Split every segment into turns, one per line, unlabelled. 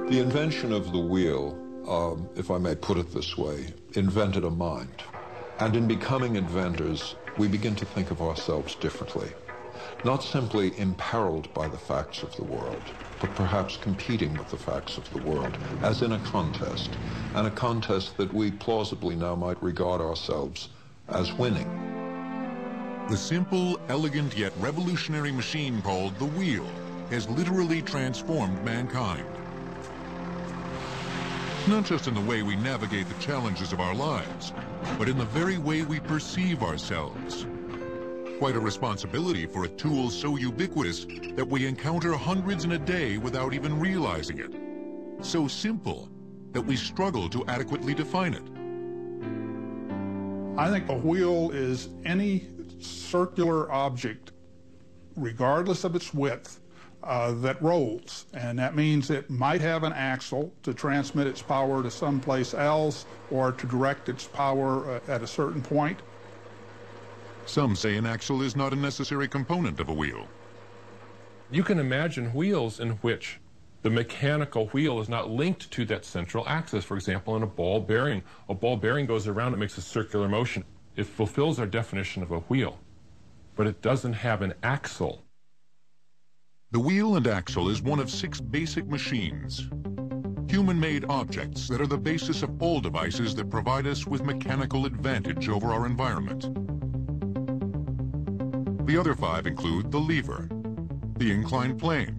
The invention of the wheel, if I may put it this way, invented a mind. And in becoming inventors, we begin to think of ourselves differently. Not simply imperiled by the facts of the world, but perhaps competing with the facts of the world, as in a contest, and a contest that we plausibly now might regard ourselves as winning.
The simple, elegant, yet revolutionary machine called the wheel has literally transformed mankind. Not just in the way we navigate the challenges of our lives, but in the very way we perceive ourselves. Quite a responsibility for a tool so ubiquitous that we encounter hundreds in a day without even realizing it. So simple that we struggle to adequately define it.
I think a wheel is any circular object, regardless of its width, that rolls, and that means it might have an axle to transmit its power to someplace else or to direct its power at a certain point.
Some say an axle is not a necessary component of a wheel.
You can imagine wheels in which the mechanical wheel is not linked to that central axis. For example, in a ball bearing goes around, it makes a circular motion. It fulfills our definition of a wheel, but it doesn't have an axle.
The wheel and axle is one of 6 basic machines, human-made objects that are the basis of all devices that provide us with mechanical advantage over our environment. The other 5 include the lever, the inclined plane,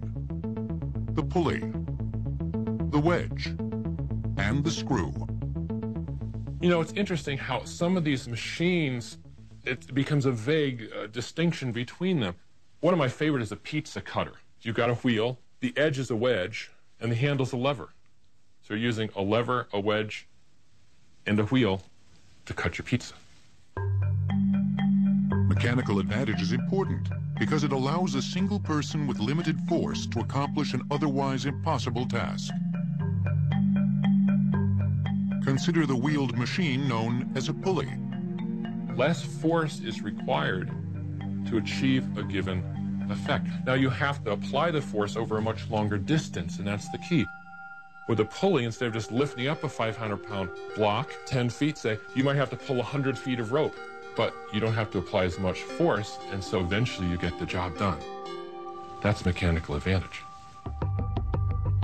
the pulley, the wedge, and the screw.
You know, it's interesting how some of these machines, it becomes a vague distinction between them. One of my favorite is a pizza cutter. You've got a wheel, the edge is a wedge, and the handle's a lever. So you're using a lever, a wedge, and a wheel to cut your pizza.
Mechanical advantage is important because it allows a single person with limited force to accomplish an otherwise impossible task. Consider the wheeled machine known as a pulley.
Less force is required to achieve a given effect. Now you have to apply the force over a much longer distance, and that's the key. With a pulley, instead of just lifting up a 500-pound block, 10 feet say, you might have to pull 100 feet of rope, but you don't have to apply as much force, and so eventually you get the job done. That's mechanical advantage.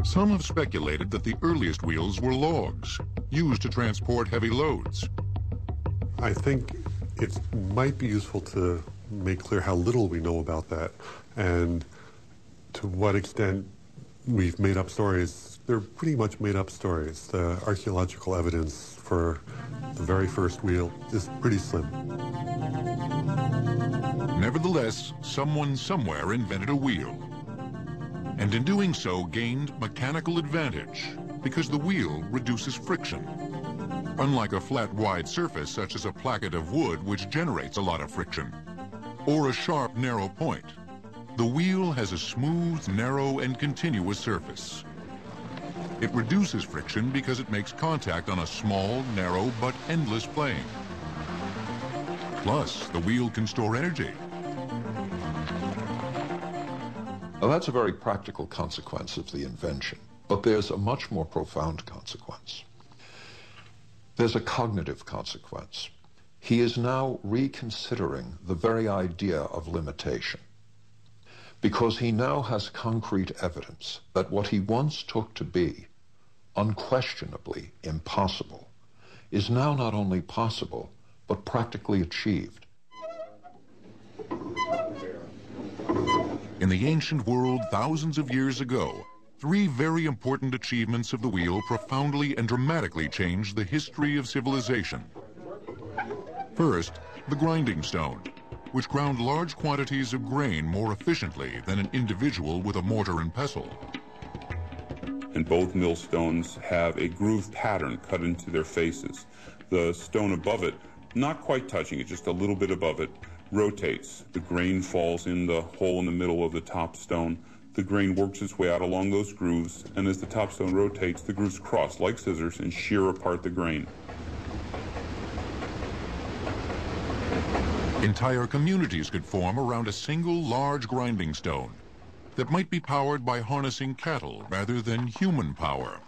Some have speculated that the earliest wheels were logs, used to transport heavy loads.
I think it might be useful to make clear how little we know about that and to what extent we've made up stories. They're pretty much made up stories. The archaeological evidence for the very first wheel is pretty slim.
Nevertheless, someone somewhere invented a wheel, and in doing so gained mechanical advantage because the wheel reduces friction. Unlike a flat, wide surface such as a placket of wood, which generates a lot of friction, or a sharp, narrow point, the wheel has a smooth, narrow, and continuous surface. It reduces friction because it makes contact on a small, narrow, but endless plane. Plus, the wheel can store energy.
Now, that's a very practical consequence of the invention, but there's a much more profound consequence. There's a cognitive consequence. He is now reconsidering the very idea of limitation, because he now has concrete evidence that what he once took to be unquestionably impossible is now not only possible, but practically achieved.
In the ancient world, thousands of years ago, 3 very important achievements of the wheel profoundly and dramatically changed the history of civilization. First, the grinding stone, which ground large quantities of grain more efficiently than an individual with a mortar and pestle.
And both millstones have a groove pattern cut into their faces. The stone above it, not quite touching it, just a little bit above it, rotates. The grain falls in the hole in the middle of the top stone. The grain works its way out along those grooves, and as the top stone rotates, the grooves cross like scissors and shear apart the grain.
Entire communities could form around a single large grinding stone. that might be powered by harnessing cattle rather than human power.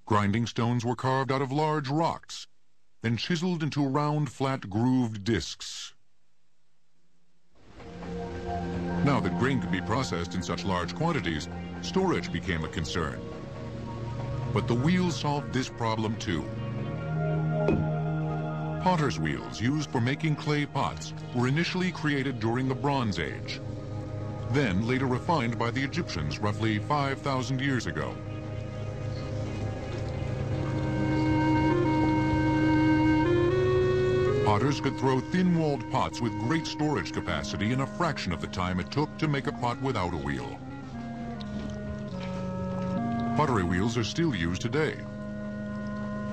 Grinding stones were carved out of large rocks, then chiseled into round, flat, grooved discs. Now that grain could be processed in such large quantities, storage became a concern. But the wheel solved this problem too. Potter's wheels used for making clay pots were initially created during the Bronze Age, then later refined by the Egyptians roughly 5,000 years ago. Potters could throw thin-walled pots with great storage capacity in a fraction of the time it took to make a pot without a wheel. Pottery wheels are still used today.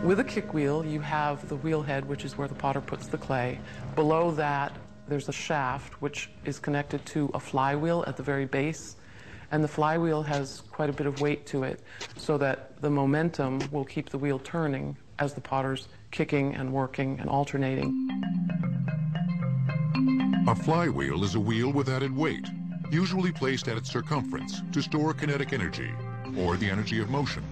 With a kick wheel, you have the wheel head, which is where the potter puts the clay. Below that, there's a shaft, which is connected to a flywheel at the very base. And the flywheel has quite a bit of weight to it, so that the momentum will keep the wheel turning as the potter's kicking and working and alternating.
A flywheel is a wheel with added weight, usually placed at its circumference to store kinetic energy, or the energy of motion.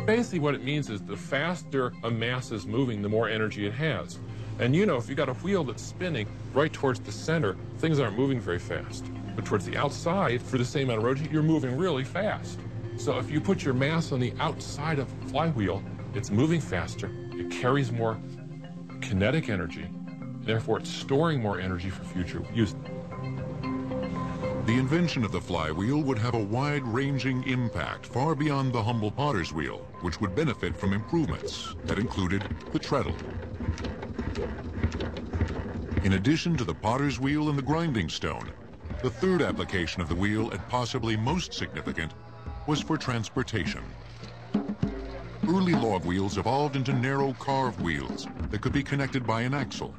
Basically what it means is the faster a mass is moving, the more energy it has. And you know, if you got a wheel that's spinning right towards the center, things aren't moving very fast. But towards the outside, for the same amount of rotation, you're moving really fast. So if you put your mass on the outside of the flywheel, it's moving faster, it carries more kinetic energy, therefore it's storing more energy for future use.
The invention of the flywheel would have a wide-ranging impact far beyond the humble potter's wheel, which would benefit from improvements that included the treadle. In addition to the potter's wheel and the grinding stone, the third application of the wheel, and possibly most significant, was for transportation. Early log wheels evolved into narrow carved wheels that could be connected by an axle.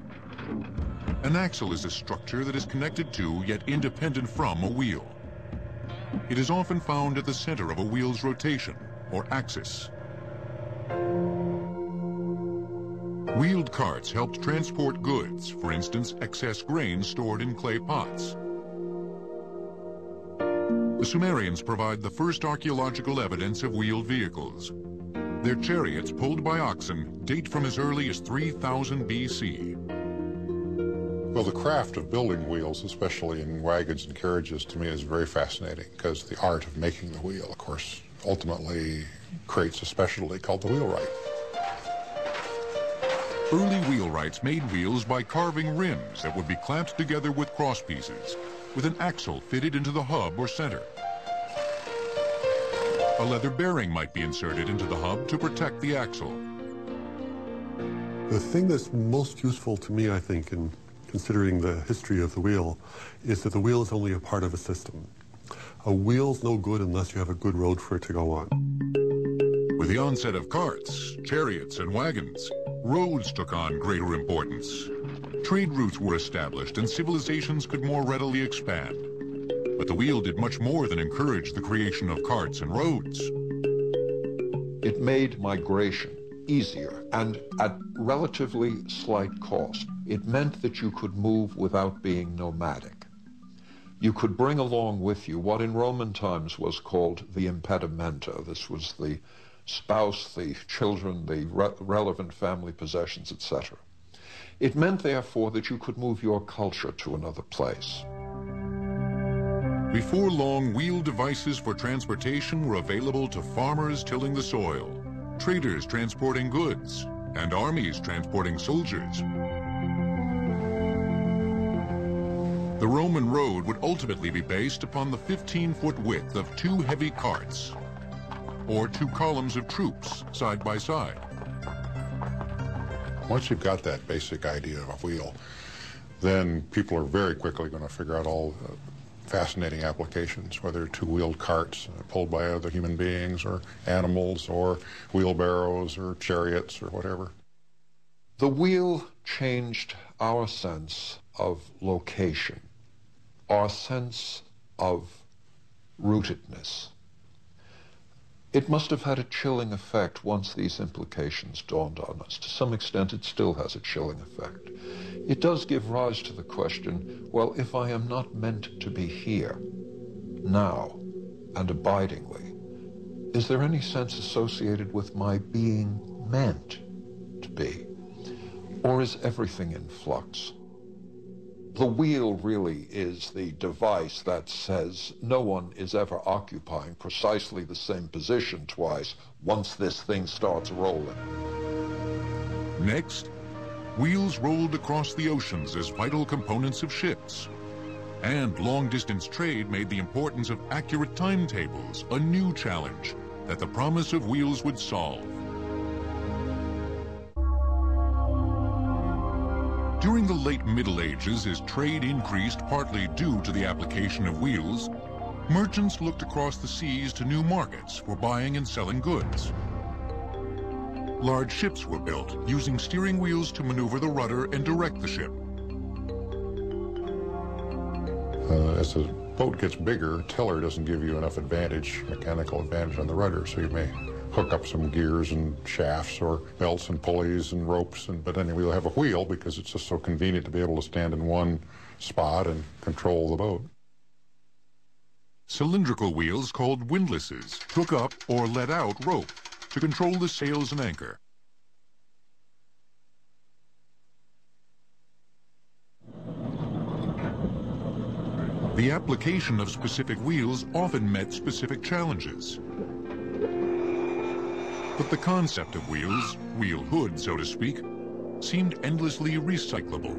An axle is a structure that is connected to, yet independent from, a wheel. It is often found at the center of a wheel's rotation, or axis. Wheeled carts helped transport goods, for instance, excess grain stored in clay pots. The Sumerians provide the first archaeological evidence of wheeled vehicles. Their chariots, pulled by oxen, date from as early as 3000 BC.
Well, the craft of building wheels, especially in wagons and carriages, to me is very fascinating, because the art of making the wheel, of course, ultimately creates a specialty called the wheelwright.
Early wheelwrights made wheels by carving rims that would be clamped together with cross pieces, with an axle fitted into the hub or center. A leather bearing might be inserted into the hub to protect the axle.
The thing that's most useful to me, I think, in considering the history of the wheel, is that the wheel is only a part of a system. A wheel's no good unless you have a good road for it to go on.
With the onset of carts, chariots, and wagons, roads took on greater importance. Trade routes were established and civilizations could more readily expand. But the wheel did much more than encourage the creation of carts and roads.
It made migration easier and at relatively slight cost. It meant that you could move without being nomadic. You could bring along with you what in Roman times was called the impedimenta. This was the spouse, the children, the relevant family possessions, etc. It meant, therefore, that you could move your culture to another place.
Before long, wheeled devices for transportation were available to farmers tilling the soil, traders transporting goods, and armies transporting soldiers. The Roman road would ultimately be based upon the 15-foot width of two heavy carts, or two columns of troops side by side.
Once you've got that basic idea of a wheel, then people are very quickly going to figure out all fascinating applications, whether two-wheeled carts pulled by other human beings or animals or wheelbarrows or chariots or whatever.
The wheel changed our sense of location, our sense of rootedness. It must have had a chilling effect once these implications dawned on us. To some extent, it still has a chilling effect. It does give rise to the question, well, if I am not meant to be here, now, and abidingly, is there any sense associated with my being meant to be? Or is everything in flux? The wheel really is the device that says no one is ever occupying precisely the same position twice once this thing starts rolling.
Next, wheels rolled across the oceans as vital components of ships. And long-distance trade made the importance of accurate timetables a new challenge that the promise of wheels would solve. During the late Middle Ages, as trade increased partly due to the application of wheels, merchants looked across the seas to new markets for buying and selling goods. Large ships were built, using steering wheels to maneuver the rudder and direct the ship.
As the boat gets bigger, tiller doesn't give you enough advantage, mechanical advantage on the rudder, so you may hook up some gears and shafts or belts and pulleys and ropes, but anyway, you'll have a wheel because it's just so convenient to be able to stand in one spot and control the boat.
Cylindrical wheels called windlasses hook up or let out rope to control the sails and anchor. The application of specific wheels often met specific challenges. But the concept of wheels, wheel hood, so to speak, seemed endlessly recyclable.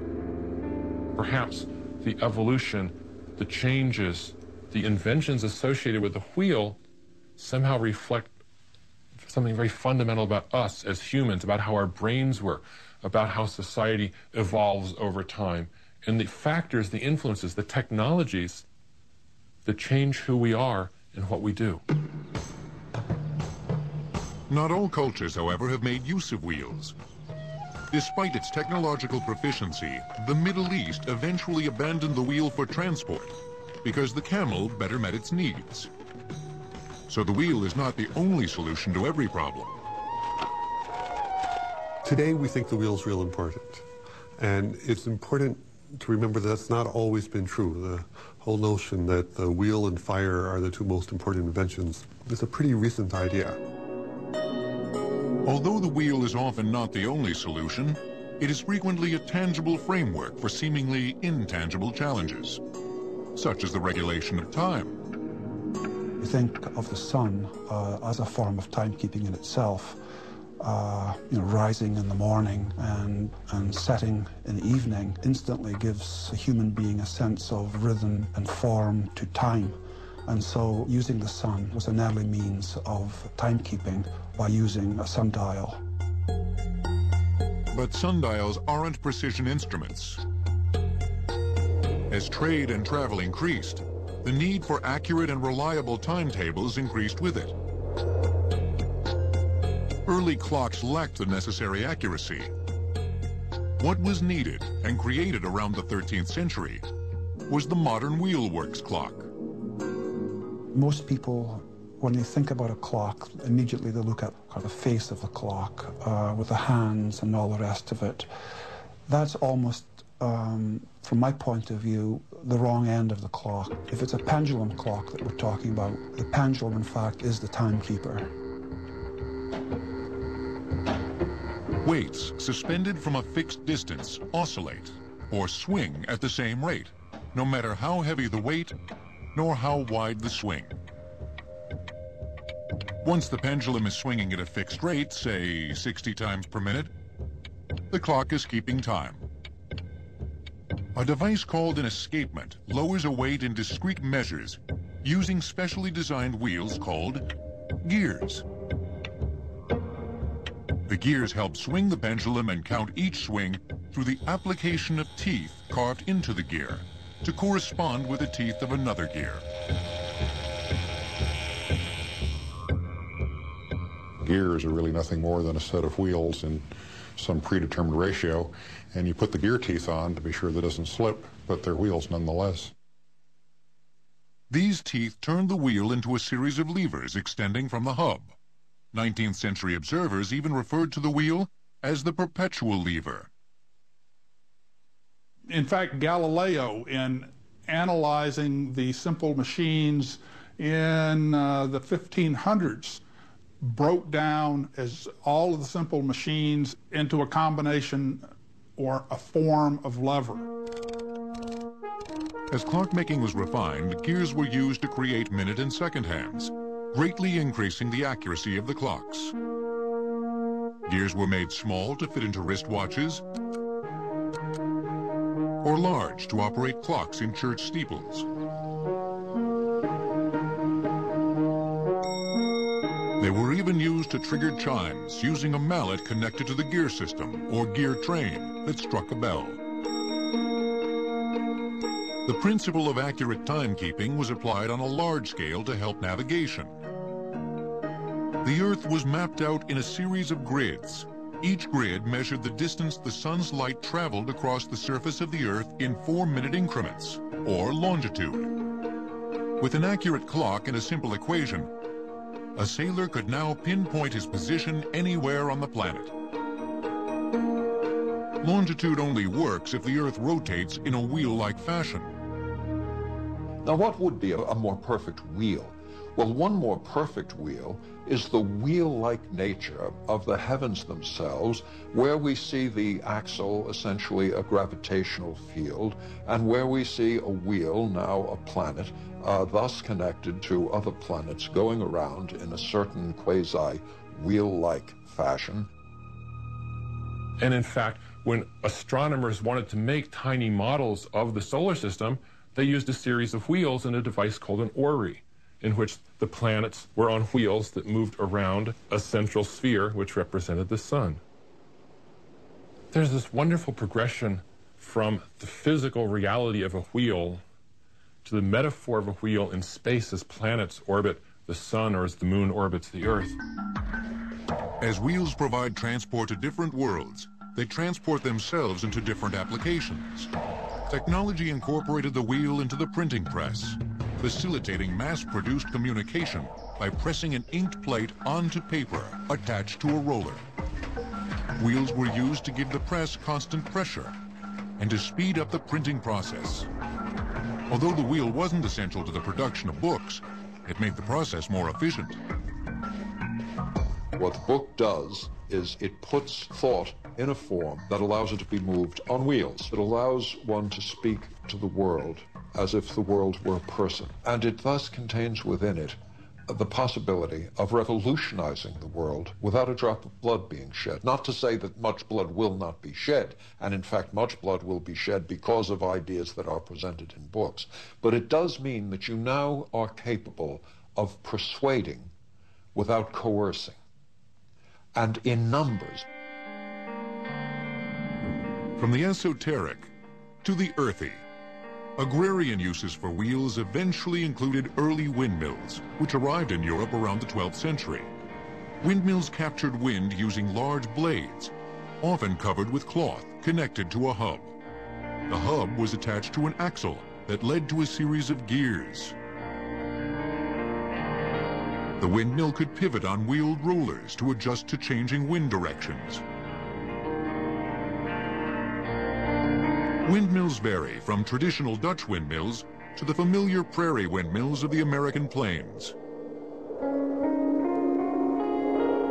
Perhaps the evolution, the changes, the inventions associated with the wheel somehow reflect something very fundamental about us as humans, about how our brains work, about how society evolves over time, and the factors, the influences, the technologies that change who we are and what we do.
Not all cultures, however, have made use of wheels. Despite its technological proficiency, the Middle East eventually abandoned the wheel for transport because the camel better met its needs. So the wheel is not the only solution to every problem.
Today we think the wheel's real important. And it's important to remember that's not always been true. The whole notion that the wheel and fire are the two most important inventions is a pretty recent idea.
Although the wheel is often not the only solution, it is frequently a tangible framework for seemingly intangible challenges, such as the regulation of time.
You think of the sun as a form of timekeeping in itself, rising in the morning and setting in the evening instantly gives a human being a sense of rhythm and form to time. And so using the sun was an early means of timekeeping by using a sundial.
But sundials aren't precision instruments. As trade and travel increased, the need for accurate and reliable timetables increased with it. Early clocks lacked the necessary accuracy. What was needed and created around the 13th century was the modern wheelworks clock.
Most people, when they think about a clock, immediately they look at the face of the clock with the hands and all the rest of it. That's almost, from my point of view, the wrong end of the clock. If it's a pendulum clock that we're talking about, the pendulum, in fact, is the timekeeper.
Weights suspended from a fixed distance oscillate or swing at the same rate, no matter how heavy the weight nor how wide the swing. Once the pendulum is swinging at a fixed rate, say 60 times per minute, the clock is keeping time. A device called an escapement lowers a weight in discrete measures using specially designed wheels called gears. The gears help swing the pendulum and count each swing through the application of teeth carved into the gear to correspond with the teeth of another gear.
Gears are really nothing more than a set of wheels in some predetermined ratio, and you put the gear teeth on to be sure that it doesn't slip, but they're wheels nonetheless.
These teeth turn the wheel into a series of levers extending from the hub. 19th century observers even referred to the wheel as the perpetual lever.
In fact, Galileo, in analyzing the simple machines in the 1500s, broke down as all of the simple machines into a combination or a form of lever.
As clockmaking was refined, gears were used to create minute and second hands, greatly increasing the accuracy of the clocks. Gears were made small to fit into wristwatches or large to operate clocks in church steeples. They were even used to trigger chimes using a mallet connected to the gear system or gear train that struck a bell. The principle of accurate timekeeping was applied on a large scale to help navigation. The Earth was mapped out in a series of grids. Each grid measured the distance the sun's light traveled across the surface of the Earth in 4-minute increments, or longitude. With an accurate clock and a simple equation, a sailor could now pinpoint his position anywhere on the planet. Longitude only works if the Earth rotates in a wheel-like fashion.
Now, what would be a more perfect wheel? Well, one more perfect wheel is the wheel-like nature of the heavens themselves, where we see the axle, essentially a gravitational field, and where we see a wheel, now a planet, thus connected to other planets going around in a certain quasi-wheel-like fashion.
And in fact, when astronomers wanted to make tiny models of the solar system, they used a series of wheels in a device called an orrery, in which the planets were on wheels that moved around a central sphere, which represented the sun. There's this wonderful progression from the physical reality of a wheel to the metaphor of a wheel in space as planets orbit the sun or as the moon orbits the Earth.
As wheels provide transport to different worlds, they transport themselves into different applications. Technology incorporated the wheel into the printing press, facilitating mass-produced communication by pressing an inked plate onto paper attached to a roller. Wheels were used to give the press constant pressure and to speed up the printing process. Although the wheel wasn't essential to the production of books, it made the process more efficient.
What the book does is it puts thought in a form that allows it to be moved on wheels. It allows one to speak to the world as if the world were a person. And it thus contains within it the possibility of revolutionizing the world without a drop of blood being shed. Not to say that much blood will not be shed, and in fact much blood will be shed because of ideas that are presented in books. But it does mean that you now are capable of persuading without coercing, and in numbers.
From the esoteric to the earthy, agrarian uses for wheels eventually included early windmills, which arrived in Europe around the 12th century. Windmills captured wind using large blades, often covered with cloth, connected to a hub. The hub was attached to an axle that led to a series of gears. The windmill could pivot on wheeled rollers to adjust to changing wind directions. Windmills vary from traditional Dutch windmills to the familiar prairie windmills of the American plains,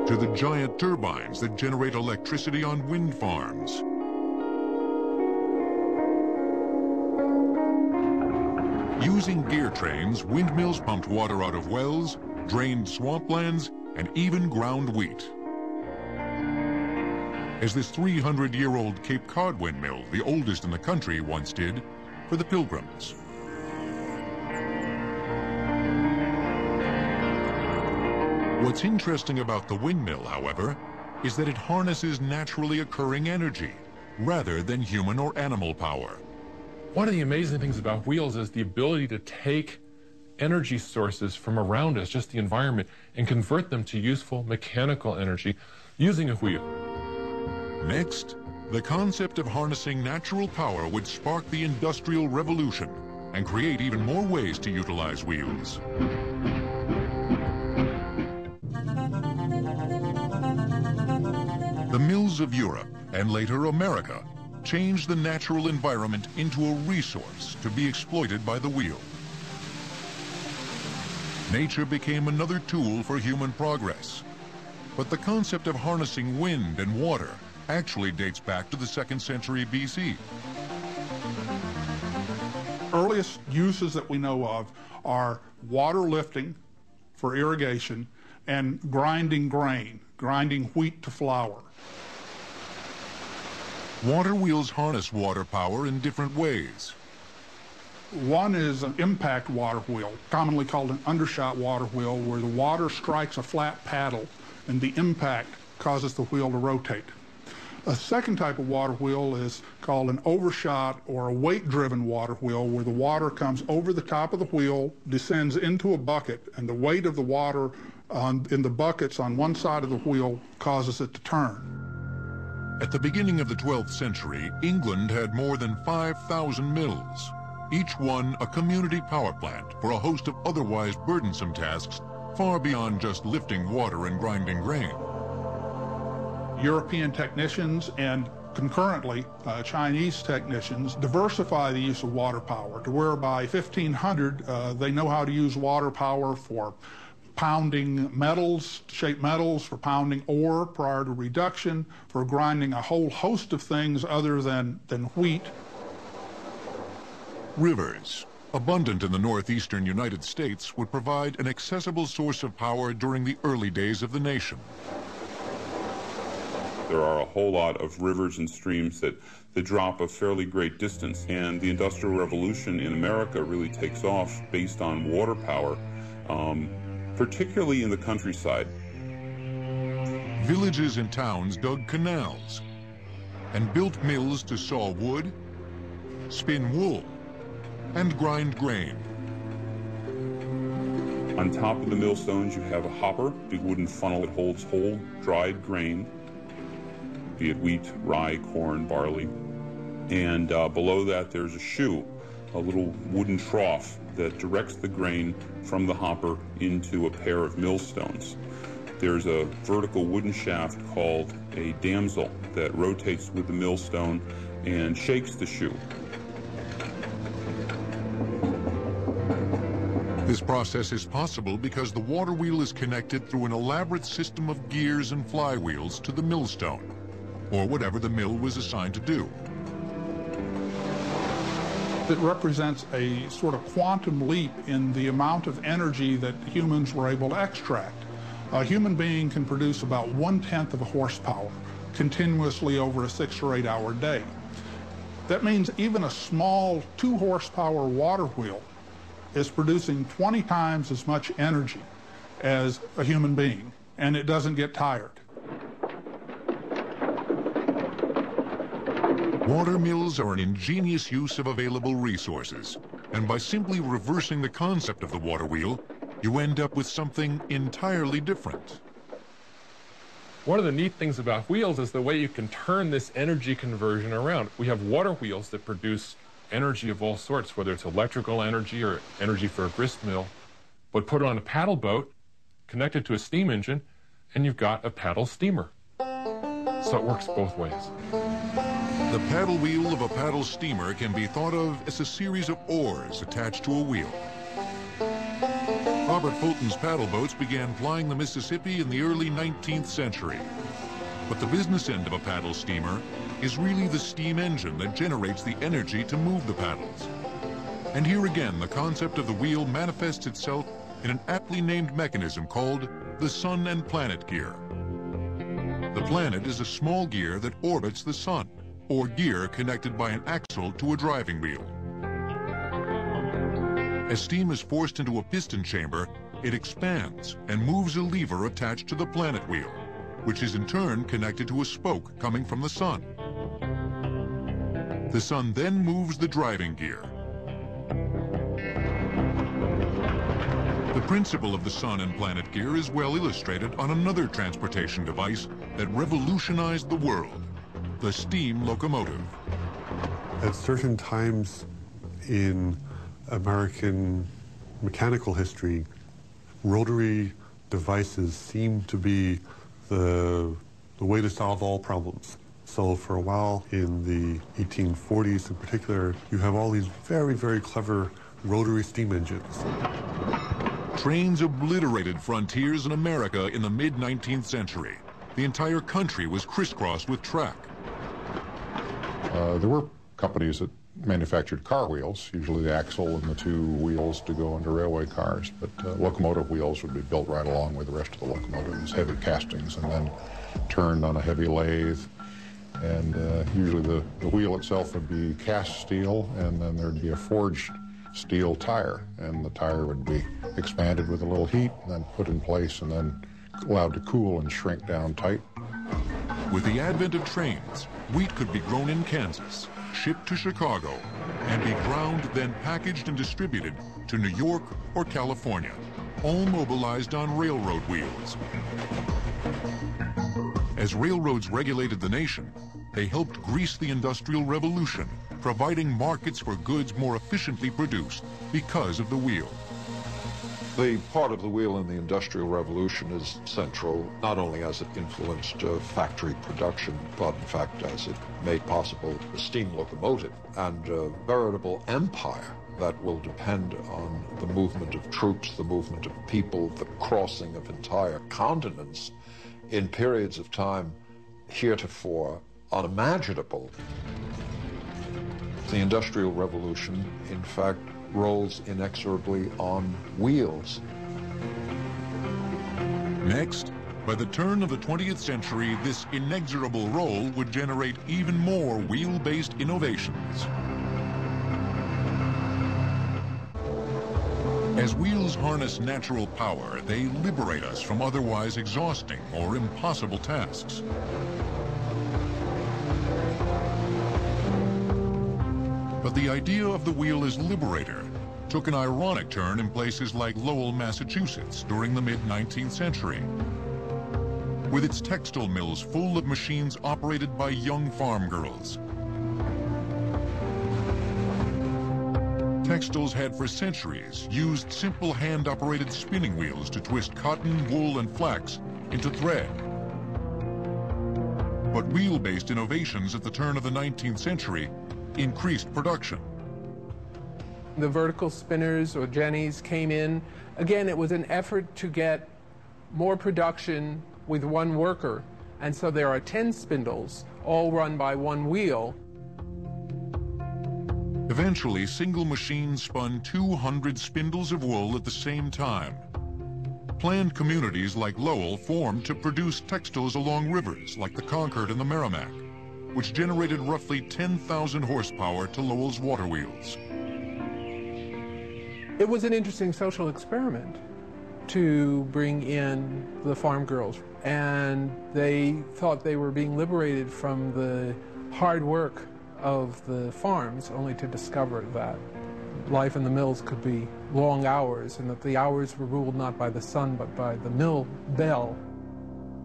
to the giant turbines that generate electricity on wind farms. Using gear trains, windmills pumped water out of wells, drained swamplands, and even ground wheat. As this 300-year-old Cape Cod windmill, the oldest in the country, once did for the Pilgrims. What's interesting about the windmill, however, is that it harnesses naturally occurring energy rather than human or animal power.
One of the amazing things about wheels is the ability to take energy sources from around us, just the environment, and convert them to useful mechanical energy using a wheel.
Next, the concept of harnessing natural power would spark the Industrial Revolution and create even more ways to utilize wheels. The mills of Europe, and later America, changed the natural environment into a resource to be exploited by the wheel. Nature became another tool for human progress. But the concept of harnessing wind and water actually dates back to the 2nd century BC.
Earliest uses that we know of are water lifting for irrigation and grinding grain, grinding wheat to flour.
Water wheels harness water power in different ways.
One is an impact water wheel, commonly called an undershot water wheel, where the water strikes a flat paddle and the impact causes the wheel to rotate. A second type of water wheel is called an overshot or a weight-driven water wheel, where the water comes over the top of the wheel, descends into a bucket, and the weight of the water in the buckets on one side of the wheel causes it to turn.
At the beginning of the 12th century, England had more than 5,000 mills, each one a community power plant for a host of otherwise burdensome tasks far beyond just lifting water and grinding grain.
European technicians and concurrently Chinese technicians diversify the use of water power to where by 1500 they know how to use water power for pounding metals, shaped metals, for pounding ore prior to reduction, for grinding a whole host of things other than wheat.
Rivers, abundant in the northeastern United States, would provide an accessible source of power during the early days of the nation.
There are a whole lot of rivers and streams that drop a fairly great distance, and the Industrial Revolution in America really takes off based on water power, particularly in the countryside.
Villages and towns dug canals and built mills to saw wood, spin wool, and grind grain.
On top of the millstones, you have a hopper, big wooden funnel that holds whole dried grain, be it wheat, rye, corn, barley. And below that, there's a shoe, a little wooden trough that directs the grain from the hopper into a pair of millstones. There's a vertical wooden shaft called a damsel that rotates with the millstone and shakes the shoe.
This process is possible because the water wheel is connected through an elaborate system of gears and flywheels to the millstone, or whatever the mill was assigned to do.
It represents a sort of quantum leap in the amount of energy that humans were able to extract. A human being can produce about 1/10 of a horsepower continuously over a 6 or 8 hour day. That means even a small 2 horsepower water wheel is producing 20 times as much energy as a human being, and it doesn't get tired.
Water mills are an ingenious use of available resources, and by simply reversing the concept of the water wheel, you end up with something entirely different.
One of the neat things about wheels is the way you can turn this energy conversion around. We have water wheels that produce energy of all sorts, whether it's electrical energy or energy for a grist mill, but put it on a paddle boat, connect it to a steam engine, and you've got a paddle steamer. So it works both ways.
The paddle wheel of a paddle steamer can be thought of as a series of oars attached to a wheel. Robert Fulton's paddle boats began plying the Mississippi in the early 19th century. But the business end of a paddle steamer is really the steam engine that generates the energy to move the paddles. And here again, the concept of the wheel manifests itself in an aptly named mechanism called the sun and planet gear. The planet is a small gear that orbits the sun, or gear connected by an axle to a driving wheel. As steam is forced into a piston chamber, it expands and moves a lever attached to the planet wheel, which is in turn connected to a spoke coming from the sun. The sun then moves the driving gear. The principle of the sun and planet gear is well illustrated on another transportation device that revolutionized the world, the steam locomotive.
At certain times in American mechanical history, rotary devices seem to be the way to solve all problems. So for a while in the 1840s in particular, you have all these very, very clever rotary steam engines.
Trains obliterated frontiers in America in the mid-19th century. The entire country was crisscrossed with track.
There were companies that manufactured car wheels, usually the axle and the two wheels to go into railway cars, but locomotive wheels would be built right along with the rest of the locomotives, heavy castings, and then turned on a heavy lathe. And usually the wheel itself would be cast steel, and then there'd be a forged steel tire, and the tire would be expanded with a little heat, and then put in place, and then allowed to cool and shrink down tight.
With the advent of trains, wheat could be grown in Kansas, shipped to Chicago, and be ground, then packaged and distributed to New York or California, all mobilized on railroad wheels. As railroads regulated the nation, they helped grease the Industrial Revolution, providing markets for goods more efficiently produced because of the wheel.
The part of the wheel in the Industrial Revolution is central, not only as it influenced factory production, but in fact as it made possible the steam locomotive and a veritable empire that will depend on the movement of troops, the movement of people, the crossing of entire continents in periods of time heretofore unimaginable. The Industrial Revolution, in fact, rolls inexorably on wheels.
Next, by the turn of the 20th century, this inexorable roll would generate even more wheel-based innovations. As wheels harness natural power, they liberate us from otherwise exhausting or impossible tasks. But the idea of the wheel as liberator took an ironic turn in places like Lowell, Massachusetts during the mid-19th century. With its textile mills full of machines operated by young farm girls. Textiles had for centuries used simple hand-operated spinning wheels to twist cotton, wool, and flax into thread. But wheel-based innovations at the turn of the 19th century increased production.
The vertical spinners or jennies came in. Again, it was an effort to get more production with one worker. And so there are 10 spindles, all run by one wheel.
Eventually, single machines spun 200 spindles of wool at the same time. Planned communities like Lowell formed to produce textiles along rivers like the Concord and the Merrimack, which generated roughly 10,000 horsepower to Lowell's water wheels.
It was an interesting social experiment to bring in the farm girls, and they thought they were being liberated from the hard work of the farms, only to discover that life in the mills could be long hours, and that the hours were ruled not by the sun but by the mill bell.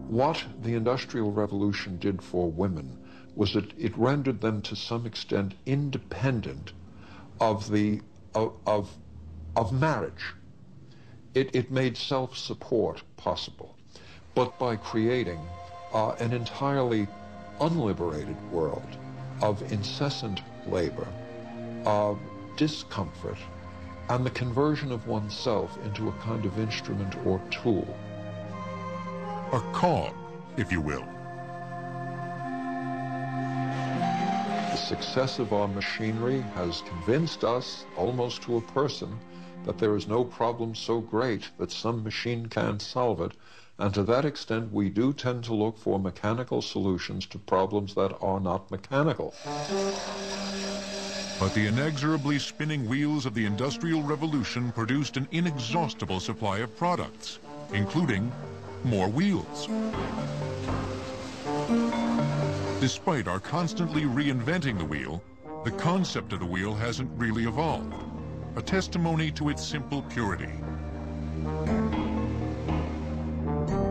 What the Industrial Revolution did for women was that it rendered them to some extent independent of marriage. It made self-support possible, but by creating an entirely unliberated world of incessant labor, of discomfort, and the conversion of oneself into a kind of instrument or tool.
A cog, if you will.
The success of our machinery has convinced us, almost to a person, that there is no problem so great that some machine can't solve it, and to that extent we do tend to look for mechanical solutions to problems that are not mechanical.
But the inexorably spinning wheels of the Industrial Revolution produced an inexhaustible supply of products, including more wheels. Despite our constantly reinventing the wheel, the concept of the wheel hasn't really evolved, a testimony to its simple purity.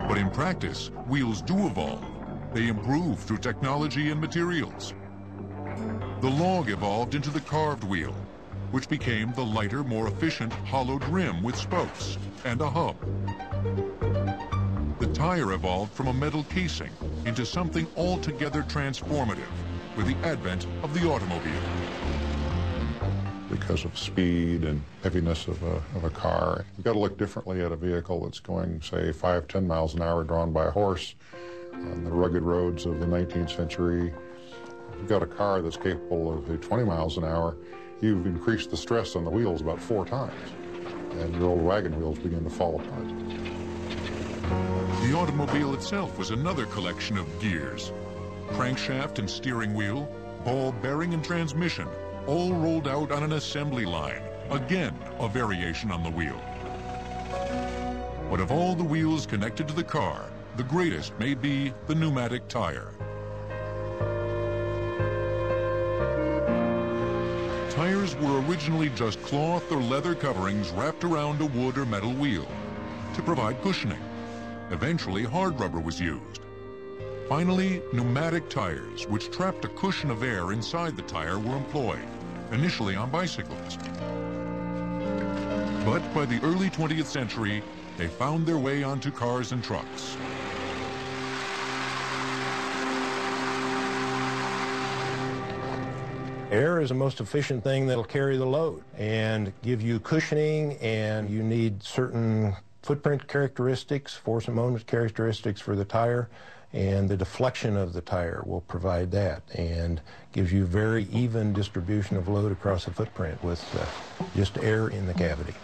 But in practice, wheels do evolve. They improve through technology and materials. The log evolved into the carved wheel, which became the lighter, more efficient hollowed rim with spokes and a hub. The tire evolved from a metal casing into something altogether transformative with the advent of the automobile.
Because of speed and heaviness of a car, you've got to look differently at a vehicle that's going, say, 5-10 miles an hour drawn by a horse on the rugged roads of the 19th century. If you've got a car that's capable of 20 miles an hour, you've increased the stress on the wheels about 4 times, and your old wagon wheels begin to fall apart.
The automobile itself was another collection of gears. Crankshaft and steering wheel, ball bearing and transmission, all rolled out on an assembly line. Again, a variation on the wheel. But of all the wheels connected to the car, the greatest may be the pneumatic tire. Tires were originally just cloth or leather coverings wrapped around a wood or metal wheel to provide cushioning. Eventually, hard rubber was used. Finally, pneumatic tires, which trapped a cushion of air inside the tire, were employed, initially on bicycles. But by the early 20th century, they found their way onto cars and trucks.
Air is the most efficient thing that'll carry the load and give you cushioning, and you need certain footprint characteristics, force and moment characteristics for the tire, and the deflection of the tire will provide that and gives you very even distribution of load across the footprint with just air in the cavity.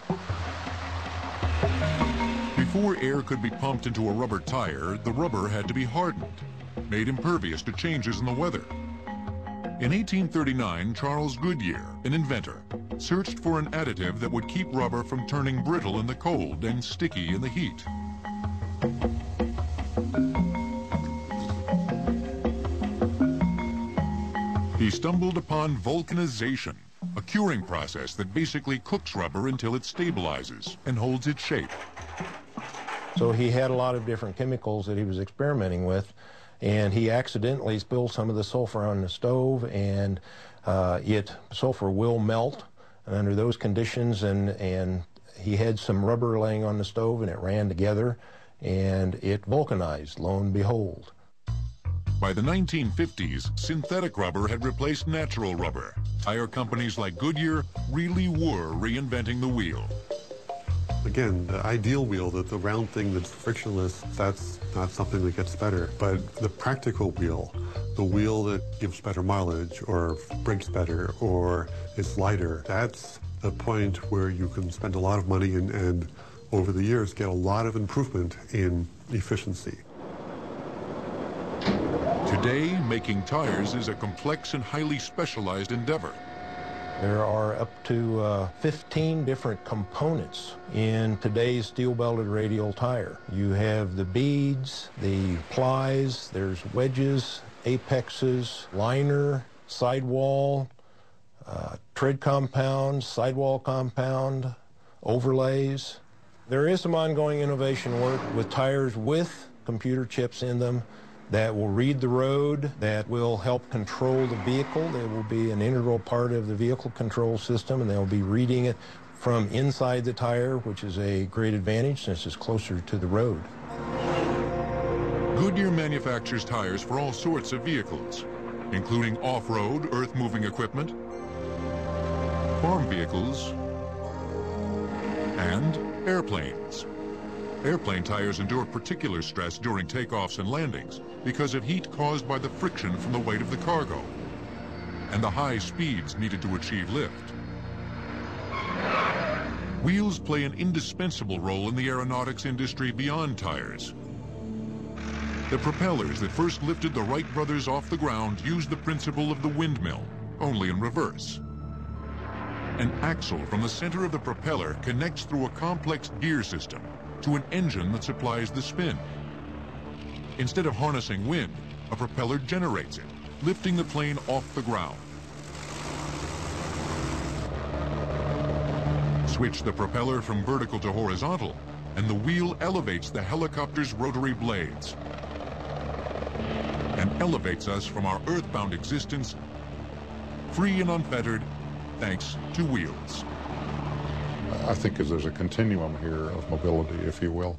Before air could be pumped into a rubber tire, the rubber had to be hardened, made impervious to changes in the weather. In 1839, Charles Goodyear, an inventor, searched for an additive that would keep rubber from turning brittle in the cold and sticky in the heat. He stumbled upon vulcanization, a curing process that basically cooks rubber until it stabilizes and holds its shape.
So he had a lot of different chemicals that he was experimenting with, and he accidentally spilled some of the sulfur on the stove, and sulfur will melt under those conditions, and he had some rubber laying on the stove, and it ran together, and it vulcanized, lo and behold.
By the 1950s, synthetic rubber had replaced natural rubber. Tire companies like Goodyear really were reinventing the wheel.
Again, the ideal wheel, the round thing that's frictionless, that's not something that gets better. But the practical wheel, the wheel that gives better mileage or brakes better or is lighter, that's the point where you can spend a lot of money and over the years get a lot of improvement in efficiency.
Today, making tires is a complex and highly specialized endeavor.
There are up to 15 different components in today's steel-belted radial tire. You have the beads, the plies, there's wedges, apexes, liner, sidewall, tread compound, sidewall compound, overlays. There is some ongoing innovation work with tires with computer chips in them that will read the road, that will help control the vehicle. They will be an integral part of the vehicle control system, and they'll be reading it from inside the tire, which is a great advantage since it's closer to the road.
Goodyear manufactures tires for all sorts of vehicles, including off-road, earth-moving equipment, farm vehicles, and airplanes. Airplane tires endure particular stress during takeoffs and landings because of heat caused by the friction from the weight of the cargo and the high speeds needed to achieve lift. Wheels play an indispensable role in the aeronautics industry beyond tires. The propellers that first lifted the Wright brothers off the ground used the principle of the windmill, only in reverse. An axle from the center of the propeller connects through a complex gear system to an engine that supplies the spin. Instead of harnessing wind, a propeller generates it, lifting the plane off the ground. Switch the propeller from vertical to horizontal, and the wheel elevates the helicopter's rotary blades and elevates us from our earthbound existence, free and unfettered, thanks to wheels.
I think there's a continuum here of mobility, if you will.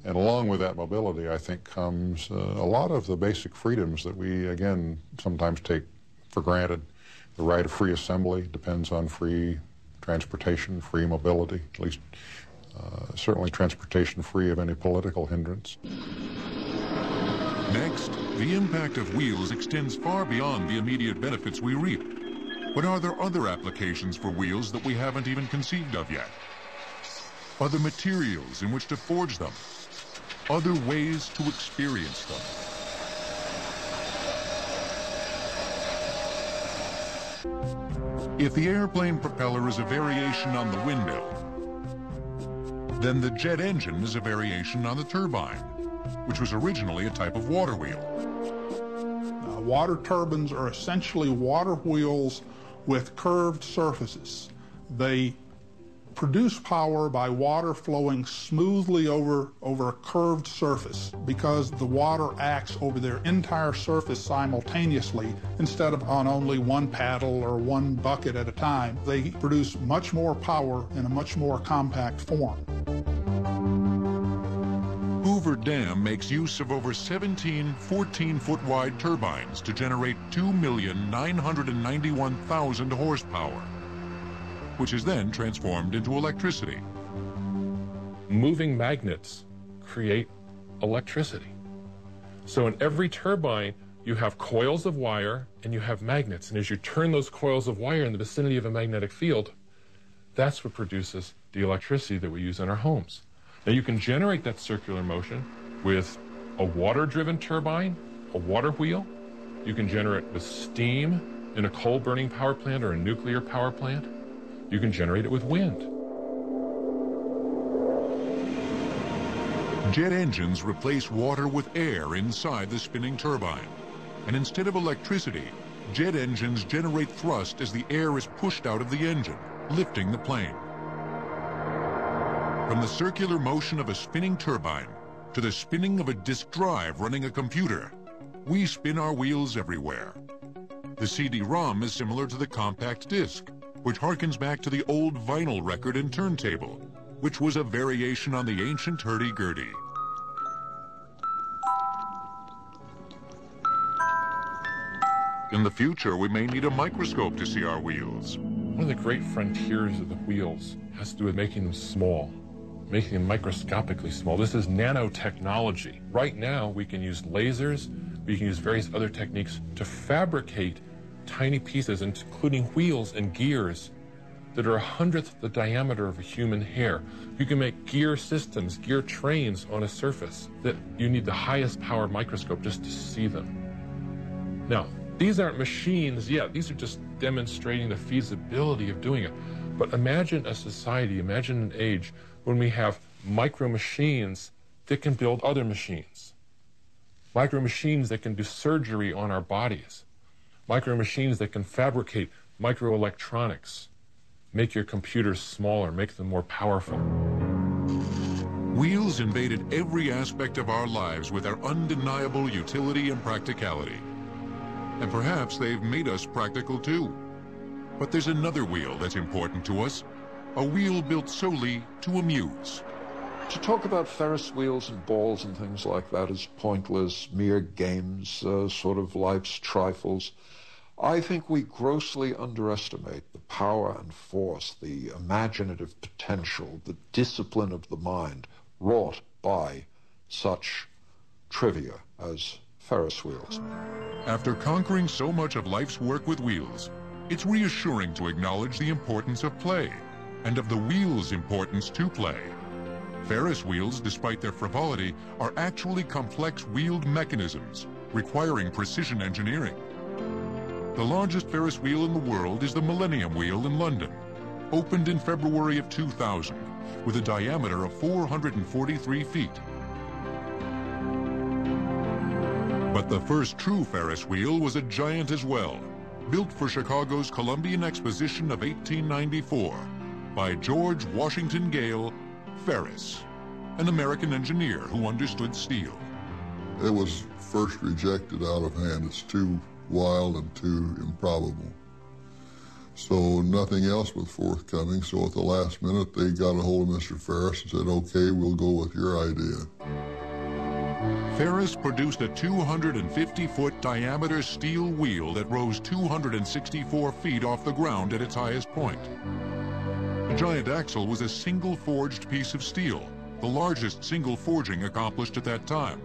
And along with that mobility, I think, comes a lot of the basic freedoms that we, again, sometimes take for granted. The right of free assembly depends on free transportation, free mobility, at least certainly transportation free of any political hindrance.
Next, the impact of wheels extends far beyond the immediate benefits we reap. But are there other applications for wheels that we haven't even conceived of yet? Other materials in which to forge them? Other ways to experience them? If the airplane propeller is a variation on the windmill, then the jet engine is a variation on the turbine, which was originally a type of water wheel.
Water turbines are essentially water wheels with curved surfaces. They produce power by water flowing smoothly over a curved surface because the water acts over their entire surface simultaneously instead of on only one paddle or one bucket at a time. They produce much more power in a much more compact form.
Hoover Dam makes use of over 17 14-foot wide turbines to generate 2,991,000 horsepower, which is then transformed into electricity.
Moving magnets create electricity. So in every turbine, you have coils of wire and you have magnets. And as you turn those coils of wire in the vicinity of a magnetic field, that's what produces the electricity that we use in our homes. Now you can generate that circular motion with a water-driven turbine, a water wheel. You can generate it with steam in a coal-burning power plant or a nuclear power plant. You can generate it with wind.
Jet engines replace water with air inside the spinning turbine. And instead of electricity, jet engines generate thrust as the air is pushed out of the engine, lifting the plane. From the circular motion of a spinning turbine to the spinning of a disk drive running a computer, we spin our wheels everywhere. The CD-ROM is similar to the compact disc, which harkens back to the old vinyl record and turntable, which was a variation on the ancient hurdy-gurdy. In the future, we may need a microscope to see our wheels.
One of the great frontiers of the wheels has to do with making them small, making them microscopically small. This is nanotechnology. Right now, we can use lasers, we can use various other techniques to fabricate tiny pieces, including wheels and gears, that are 1/100th the diameter of a human hair. You can make gear systems, gear trains on a surface that you need the highest power microscope just to see them. Now, these aren't machines yet. These are just demonstrating the feasibility of doing it. But imagine a society, imagine an age when we have micro machines that can build other machines. Micro machines that can do surgery on our bodies. Micro machines that can fabricate microelectronics, make your computers smaller, make them more powerful.
Wheels invaded every aspect of our lives with their undeniable utility and practicality. And perhaps they've made us practical too. But there's another wheel that's important to us, a wheel built solely to amuse.
To talk about Ferris wheels and balls and things like that as pointless, mere games, sort of life's trifles, I think we grossly underestimate the power and force, the imaginative potential, the discipline of the mind wrought by such trivia as Ferris wheels.
After conquering so much of life's work with wheels, it's reassuring to acknowledge the importance of play and of the wheel's importance to play. Ferris wheels, despite their frivolity, are actually complex wheeled mechanisms requiring precision engineering. The largest Ferris wheel in the world is the Millennium Wheel in London, opened in February of 2000, with a diameter of 443 feet. But the first true Ferris wheel was a giant as well, built for Chicago's Columbian Exposition of 1894 by George Washington Gale Ferris, an American engineer who understood steel.
It was first rejected out of hand as too wild and too improbable. So nothing else was forthcoming, so at the last minute they got a hold of Mr. Ferris and said, okay, we'll go with your idea.
Ferris produced a 250-foot diameter steel wheel that rose 264 feet off the ground at its highest point. The giant axle was a single forged piece of steel, the largest single forging accomplished at that time.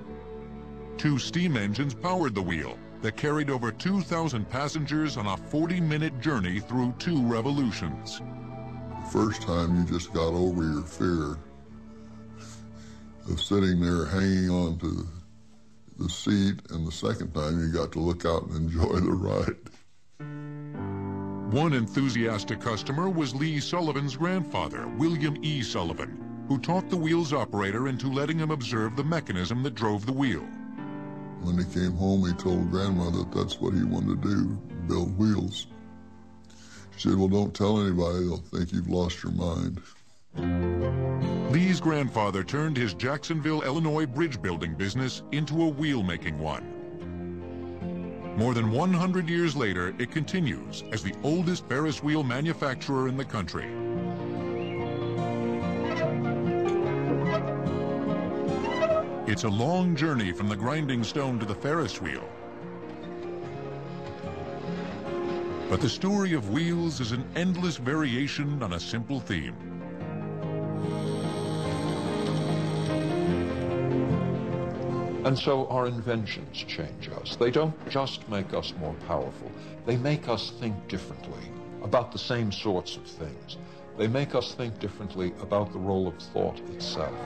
2 steam engines powered the wheel that carried over 2,000 passengers on a 40-minute journey through 2 revolutions.
The first time you just got over your fear of sitting there hanging on to the seat, and the second time you got to look out and enjoy the ride.
One enthusiastic customer was Lee Sullivan's grandfather, William E. Sullivan, who talked the wheel's operator into letting him observe the mechanism that drove the wheel.
When he came home, he told Grandma that that's what he wanted to do, build wheels. She said, well, don't tell anybody, they'll think you've lost your mind.
Lee's grandfather turned his Jacksonville, Illinois bridge building business into a wheel-making one. More than 100 years later, it continues as the oldest Ferris wheel manufacturer in the country. It's a long journey from the grinding stone to the Ferris wheel. But the story of wheels is an endless variation on a simple theme.
And so our inventions change us. They don't just make us more powerful. They make us think differently about the same sorts of things. They make us think differently about the role of thought itself.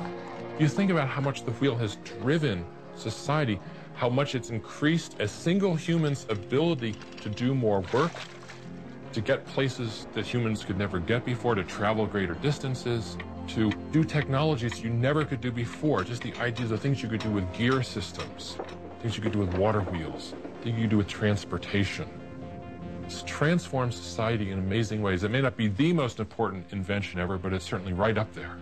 You think about how much the wheel has driven society, how much it's increased a single human's ability to do more work, to get places that humans could never get before, to travel greater distances, to do technologies you never could do before. Just the ideas of things you could do with gear systems, things you could do with water wheels, things you could do with transportation. It's transformed society in amazing ways. It may not be the most important invention ever, but it's certainly right up there.